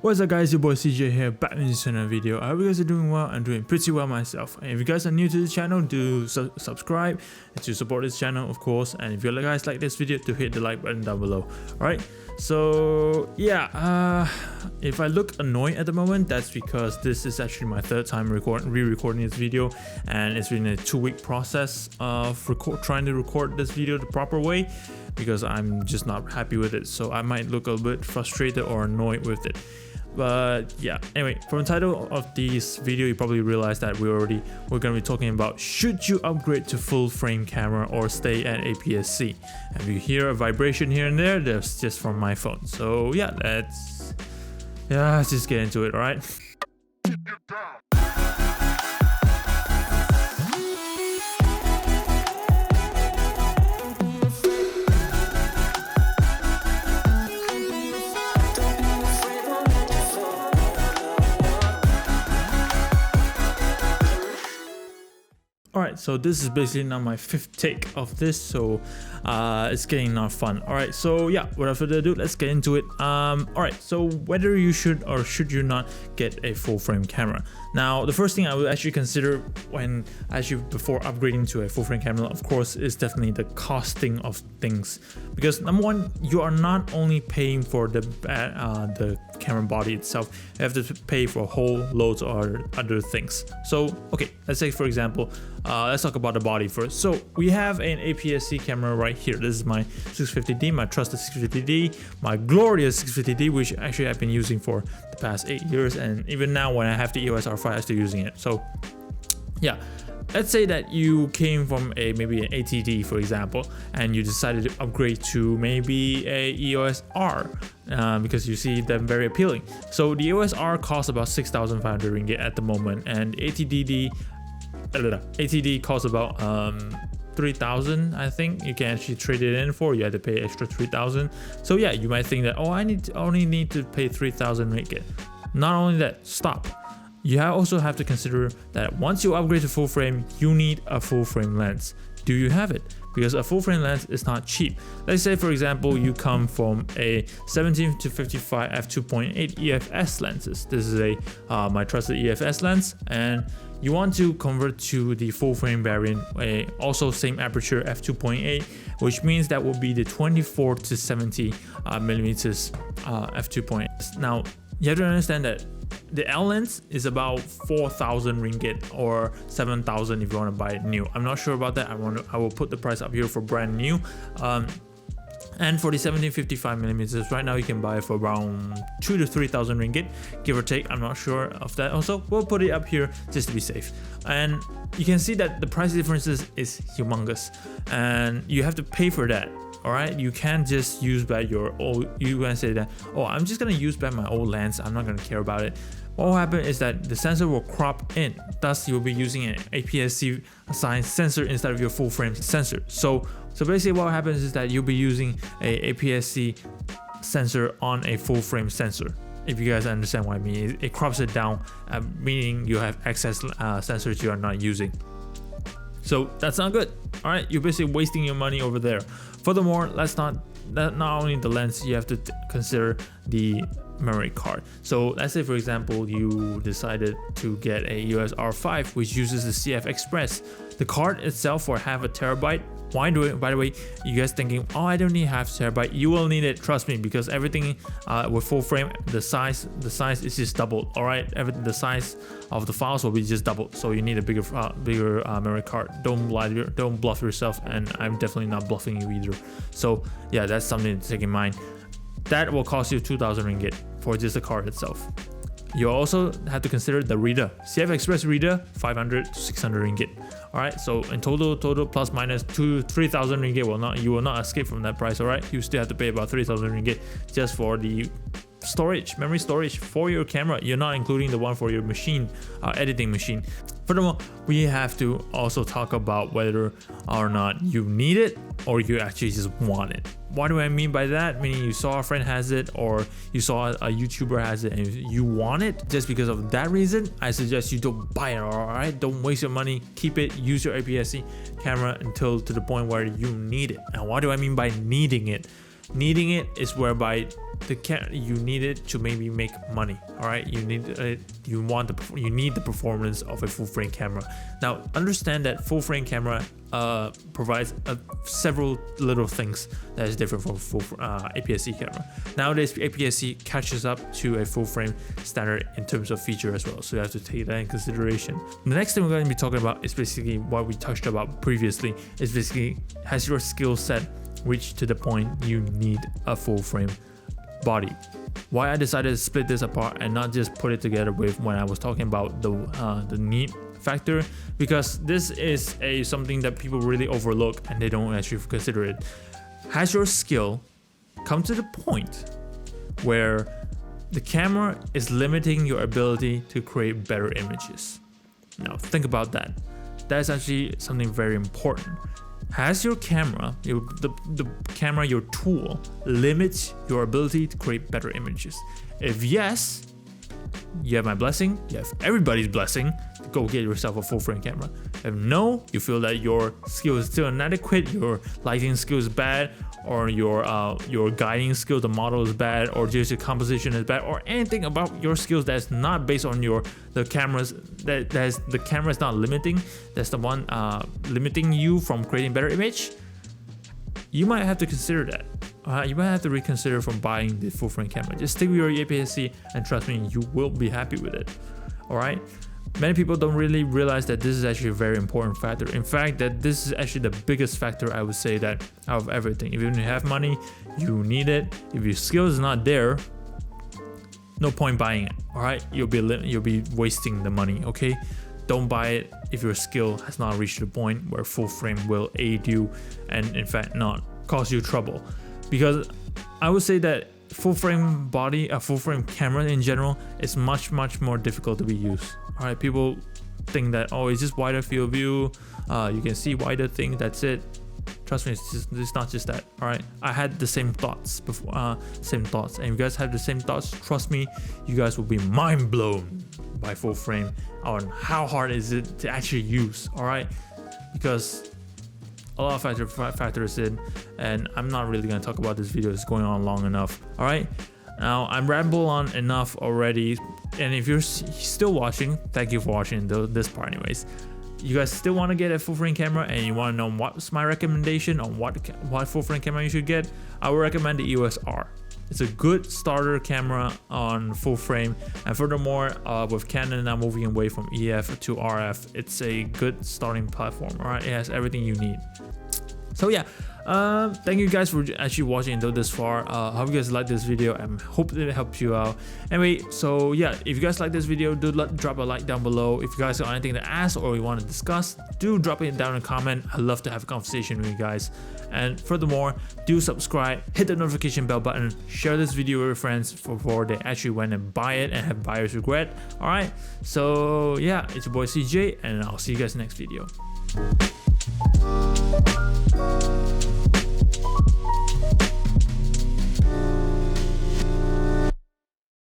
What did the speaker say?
What's up guys, your boy CJ here, back in this another video. I hope you guys are doing well. I'm doing pretty well myself. And if you guys are new to the channel, do subscribe to support this channel, of course. And if you guys like this video, to hit the like button down below. Alright, so yeah, if I look annoyed at the moment, that's because this is actually my third time re-recording this video, and it's been a 2-week process of trying to record this video the proper way, because I'm just not happy with it. So I might look a bit frustrated or annoyed with it. But yeah, anyway, from the title of this video, you probably realized that we're going to be talking about, should you upgrade to full frame camera or stay at aps-c? And if you hear a vibration here and there, that's just from my phone. So yeah, let's just get into it. All right. Alright, so this is basically now my 5th take of this, so it's getting not fun. Alright, so yeah, without further ado, let's get into it. Alright, so whether you should or should you not get a full frame camera. Now, the first thing I would actually consider before upgrading to a full frame camera, of course, is definitely the costing of things. Because number one, you are not only paying for the camera body itself, you have to pay for whole loads of other things. So okay, let's say for example, let's talk about the body first. So we have an aps-c camera right here. This is my 650D, my trusted 650D, my glorious 650D, which actually I've been using for the past 8 years, and even now when I have the EOS R5, I'm still using it. So yeah, let's say that you came from maybe an ATD, for example, and you decided to upgrade to maybe a EOS R because you see them very appealing. So the EOS R costs about 6,500 ringgit at the moment, and ATD costs about 3,000. I think you can actually trade it in for. You have to pay extra 3,000. So yeah, you might think that, oh, I only need to pay 3,000 ringgit. Not only that, stop. You also have to consider that once you upgrade to full frame, you need a full frame lens. Do you have it? Because a full frame lens is not cheap. Let's say for example, you come from a 17 to 55 f2.8 EFS lenses. This is my trusted EFS lens, and you want to convert to the full frame variant, also same aperture f2.8, which means that will be the 24 to 70 millimeters f2.8. Now you have to understand that the L lens is about 4,000 ringgit or 7,000 if you want to buy it new. I'm not sure about that. I will put the price up here for brand new. And for the 1755 millimeters, right now you can buy it for around 2,000 to 3,000 ringgit, give or take. I'm not sure of that. Also, we'll put it up here just to be safe. And you can see that the price differences is humongous, and you have to pay for that. All right, you can't just use back your old. You can say that, oh, I'm just gonna use back my old lens. I'm not gonna care about it. What will happen is that the sensor will crop in. Thus, you'll be using an aps-c assigned sensor instead of your full frame sensor. So basically, what happens is that you'll be using a aps-c sensor on a full frame sensor. If you guys understand what I mean, it crops it down, meaning you have excess sensors you are not using. So that's not good. All right, you're basically wasting your money over there. Furthermore, not only the lens, you have to consider the memory card. So let's say for example, you decided to get a EOS R5 which uses the CFexpress. The card itself for half a terabyte. Why do it? By the way, you guys thinking, oh, I don't need half terabyte. You will need it, trust me, because everything with full frame, the size is just doubled. All right, the size of the files will be just doubled. So you need a bigger memory card. Don't bluff yourself, and I'm definitely not bluffing you either. So yeah, that's something to take in mind. That will cost you 2,000 ringgit for just the card itself. You also have to consider the reader. CFexpress reader, 500 to 600 ringgit. All right, so in total plus minus 3,000 ringgit you will not escape from that price. All right, you still have to pay about 3,000 ringgit just for the memory storage for your camera. You're not including the one for your machine, editing machine. Furthermore, we have to also talk about whether or not you need it or you actually just want it. What do I mean by that? Meaning you saw a friend has it, or you saw a YouTuber has it and you want it. Just because of that reason, I suggest you don't buy it. All right, don't waste your money. Keep it. Use your aps-c camera until to the point where you need it. And what do I mean by needing it? Needing it is whereby you need it to maybe make money. All right, you need the performance of a full frame camera. Now understand that full frame camera provides several little things that is different from full aps-c camera. Nowadays aps-c catches up to a full frame standard in terms of feature as well, so you have to take that in consideration. The next thing we're going to be talking about is basically what we touched about previously, is basically, has your skill set reached to the point you need a full frame body? Why I decided to split this apart and not just put it together with when I was talking about the need factor, because this is something that people really overlook and they don't actually consider it. Has your skill come to the point where the camera is limiting your ability to create better images? Now think about that. That's actually something very important. Has your camera, the camera, your tool, limits your ability to create better images? If yes, you have my blessing, you have everybody's blessing to go get yourself a full frame camera. If no, you feel that your skill is still inadequate, your lighting skill is bad, or your guiding skill, the model is bad, or just your composition is bad, or anything about your skills that's not based on the cameras, the camera is not limiting, that's the one limiting you from creating better image, you might have to consider that. You might have to reconsider from buying the full frame camera. Just stick with your aps-c and trust me, you will be happy with it. All right. Many people don't really realize that this is actually a very important factor. In fact, that this is actually the biggest factor, I would say, that out of everything. If you don't have money, you need it. If your skill is not there, no point buying it. All right, you'll be wasting the money. Okay, don't buy it if your skill has not reached the point where full frame will aid you and in fact not cause you trouble. Because I would say that full frame body, a full frame camera in general, is much more difficult to be used. All right, people think that, oh, it's just wider field of view, you can see wider things, that's it. Trust me, it's not just that. All right, I had the same thoughts before, and if you guys have the same thoughts, trust me, you guys will be mind blown by full frame on how hard is it to actually use. All right, because a lot of factors in, and I'm not really going to talk about this video, it's going on long enough. All right, now I'm ramble on enough already, and if you're still watching, thank you for watching this part anyways. You guys still want to get a full frame camera and you want to know what's my recommendation on what full frame camera you should get, I would recommend the EOS R. It's a good starter camera on full frame, and furthermore, with Canon now moving away from EF to RF, it's a good starting platform. All right, it has everything you need. So yeah, thank you guys for actually watching until this far. Hope you guys like this video and hope that it helps you out. Anyway, so yeah, if you guys like this video, do drop a like down below. If you guys got anything to ask or you want to discuss, do drop it down in a comment. I'd love to have a conversation with you guys. And furthermore, do subscribe, hit the notification bell button, share this video with your friends before they actually went and buy it and have buyer's regret. All right, so yeah, it's your boy CJ, and I'll see you guys next video.